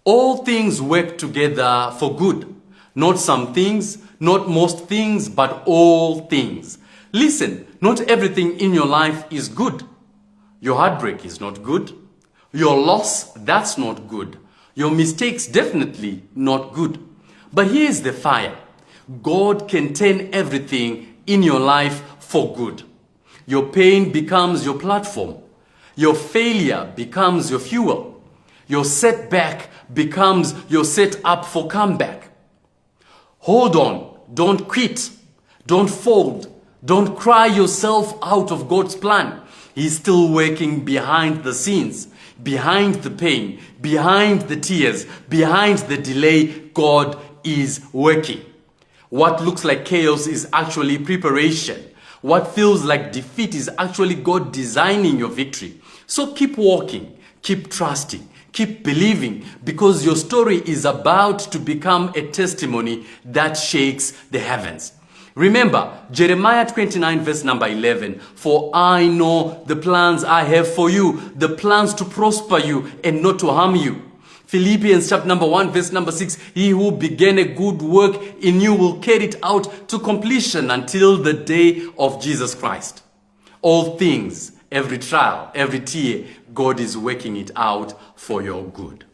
All things work together for good. Not some things, not most things, but all things. Listen, not everything in your life is good. Your heartbreak is not good. Your loss, that's not good. Your mistakes, definitely not good. But here's the fire. God can turn everything in your life for good. Your pain becomes your platform. Your failure becomes your fuel. Your setback becomes your setup for comeback. Hold on. Don't quit. Don't fold. Don't cry yourself out of God's plan. He's still working behind the scenes, behind the pain, behind the tears, behind the delay. God is working. What looks like chaos is actually preparation. What feels like defeat is actually God designing your victory. So keep walking, keep trusting, keep believing, because your story is about to become a testimony that shakes the heavens. Remember, Jeremiah 29 verse number 11, for I know the plans I have for you, the plans to prosper you and not to harm you. Philippians chapter number 1 verse number 6, he who began a good work in you will carry it out to completion until the day of Jesus Christ. All things, every trial, every tear, God is working it out for your good.